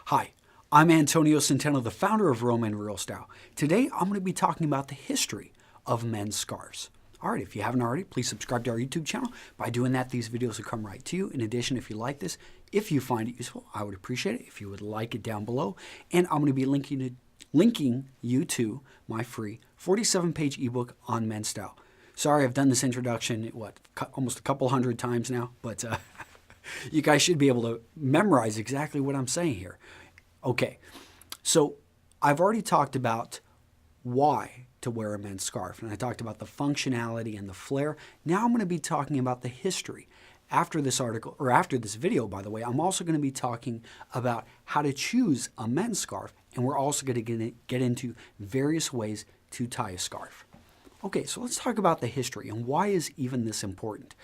Hi, I'm Antonio Centeno, the founder of Roman Real Style. Today, I'm going to be talking about the history of men's scarves. All right, if you haven't already, please subscribe to our YouTube channel. By doing that, these videos will come right to you. In addition, if you like this, if you find it useful, I would appreciate it if you would like it down below. And I'm going to be linking you to my free 47-page ebook on men's style. Sorry, I've done this introduction, almost a couple hundred times now, but you guys should be able to memorize exactly what I'm saying here. Okay, so I've already talked about why to wear a men's scarf, and I talked about the functionality and the flair. Now I'm going to be talking about the history. After this article, or after this video, by the way, I'm also going to be talking about how to choose a men's scarf, and we're also going to get into various ways to tie a scarf. Okay, so let's talk about the history and why is even this important.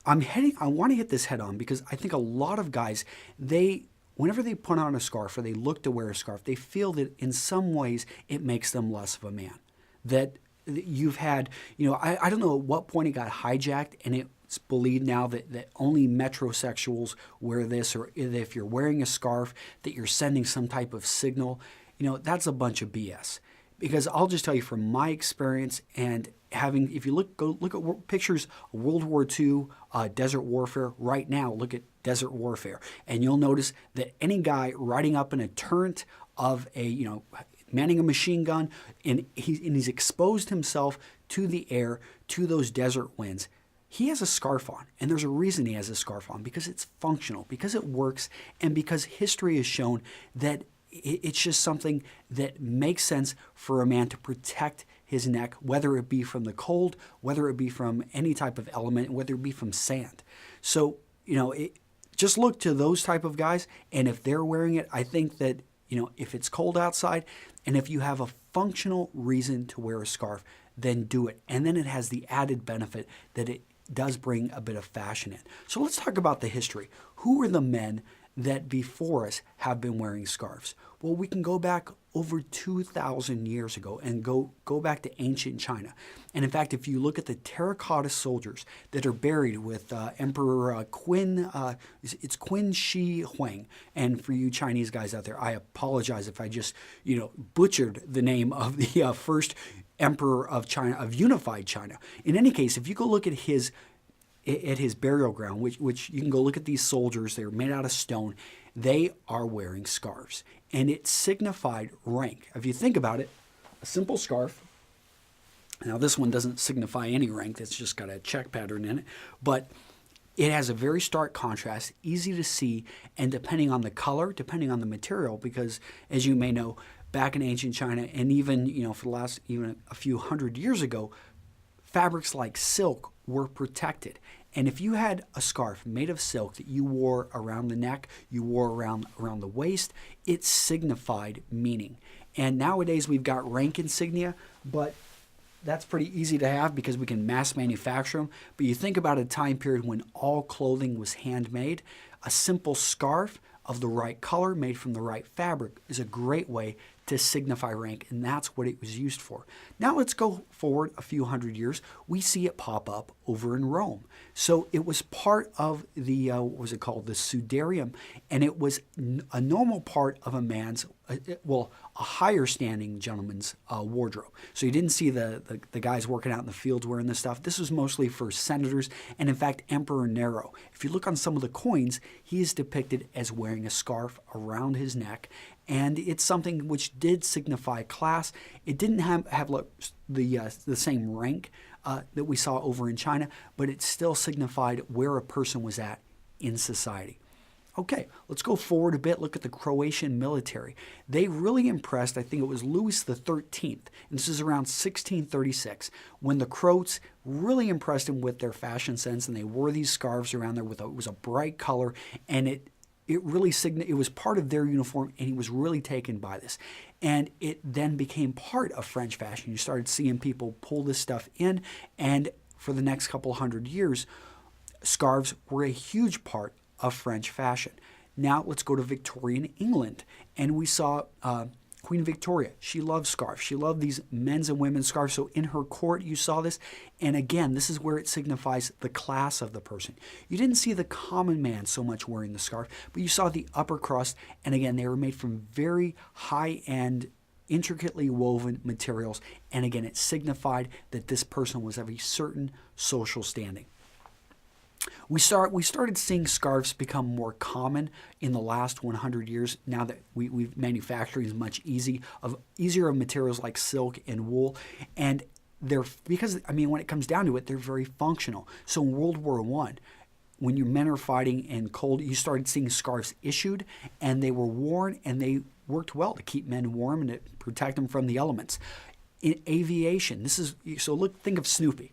I want to hit this head on because I think a lot of guys, whenever they put on a scarf or they look to wear a scarf, they feel that in some ways it makes them less of a man. That you've had, I don't know at what point it got hijacked and it's believed now that only metrosexuals wear this, or if you're wearing a scarf that you're sending some type of signal. That's a bunch of BS. Because I'll just tell you from my experience and if you go look at pictures of World War II, desert warfare, right now, look at desert warfare. And you'll notice that any guy riding up in a turret of manning a machine gun, and he's exposed himself to the air, to those desert winds, he has a scarf on. And there's a reason he has a scarf on, because it's functional, because it works, and because history has shown that it's just something that makes sense for a man to protect his neck, whether it be from the cold, whether it be from any type of element, whether it be from sand. So, just look to those type of guys, and if they're wearing it, I think that, if it's cold outside, and if you have a functional reason to wear a scarf, then do it. And then it has the added benefit that it does bring a bit of fashion in. So let's talk about the history. Who are the men that before us have been wearing scarves? Well, we can go back over 2,000 years ago and go back to ancient China. And in fact, if you look at the terracotta soldiers that are buried with Emperor Qin, it's Qin Shi Huang. And for you Chinese guys out there, I apologize if I just, butchered the name of the first emperor of China, of unified China. In any case, if you go look at his burial ground, which you can go look at these soldiers, they're made out of stone, they are wearing scarves. And it signified rank. If you think about it, a simple scarf, now this one doesn't signify any rank, it's just got a check pattern in it, but it has a very stark contrast, easy to see, and depending on the color, depending on the material, because as you may know, back in ancient China, and even, for the last even a few hundred years ago, fabrics like silk were protected. And if you had a scarf made of silk that you wore around the neck, you wore around the waist, it signified meaning. And nowadays we've got rank insignia, but that's pretty easy to have because we can mass manufacture them. But you think about a time period when all clothing was handmade, a simple scarf of the right color made from the right fabric is a great way to signify rank, and that's what it was used for. Now let's go forward a few hundred years. We see it pop up over in Rome. So it was part of the, what was it called, the sudarium, and it was a normal part of a man's, a higher standing gentleman's wardrobe. So you didn't see the guys working out in the fields wearing this stuff. This was mostly for senators, and in fact, Emperor Nero. If you look on some of the coins, he is depicted as wearing a scarf around his neck, and it's something which did signify class. It didn't have the same rank that we saw over in China, but it still signified where a person was at in society. Okay, let's go forward a bit. Look at the Croatian military. They really impressed, I think it was Louis XIII, and this is around 1636, when the Croats really impressed him with their fashion sense, and they wore these scarves around there it was a bright color, and it really it was part of their uniform, and he was really taken by this. And it then became part of French fashion. You started seeing people pull this stuff in, and for the next couple hundred years, scarves were a huge part of French fashion. Now let's go to Victorian England, and we saw Queen Victoria, she loved scarves. She loved these men's and women's scarves. So in her court, you saw this. And again, this is where it signifies the class of the person. You didn't see the common man so much wearing the scarf, but you saw the upper crust. And again, they were made from very high-end, intricately woven materials. And again, it signified that this person was of a certain social standing. We started seeing scarves become more common in the last 100 years. Now that manufacturing is much easier of materials like silk and wool, and because when it comes down to it, they're very functional. So in World War I, when your men are fighting in cold, you started seeing scarves issued, and they were worn, and they worked well to keep men warm and to protect them from the elements. In aviation, think of Snoopy.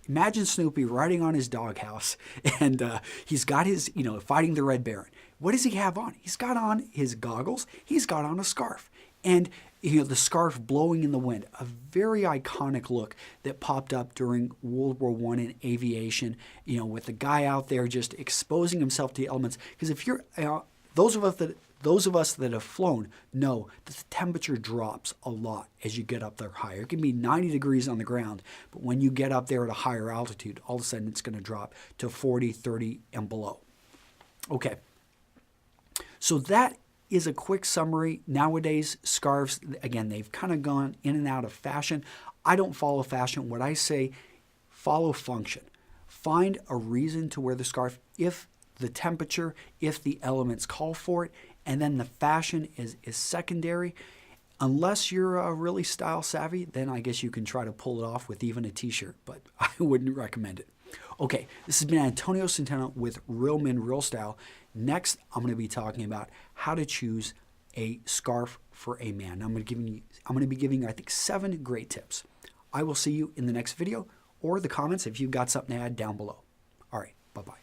Imagine Snoopy riding on his doghouse, and he's got his, fighting the Red Baron. What does he have on? He's got on his goggles. He's got on a scarf. And, the scarf blowing in the wind, a very iconic look that popped up during World War I in aviation, with the guy out there just exposing himself to the elements. Because if you're, those of us that have flown know that the temperature drops a lot as you get up there higher. It can be 90 degrees on the ground, but when you get up there at a higher altitude, all of a sudden it's going to drop to 40, 30, and below. Okay, so that is a quick summary. Nowadays, scarves, again, they've kind of gone in and out of fashion. I don't follow fashion. What I say, follow function. Find a reason to wear the scarf if the temperature, if the elements call for it, and then the fashion is secondary. Unless you're really style savvy, then I guess you can try to pull it off with even a t-shirt, but I wouldn't recommend it. Okay, this has been Antonio Centeno with Real Men, Real Style. Next, I'm going to be talking about how to choose a scarf for a man. I'm going to be giving you, I think, 7 great tips. I will see you in the next video or the comments if you've got something to add down below. All right, bye-bye.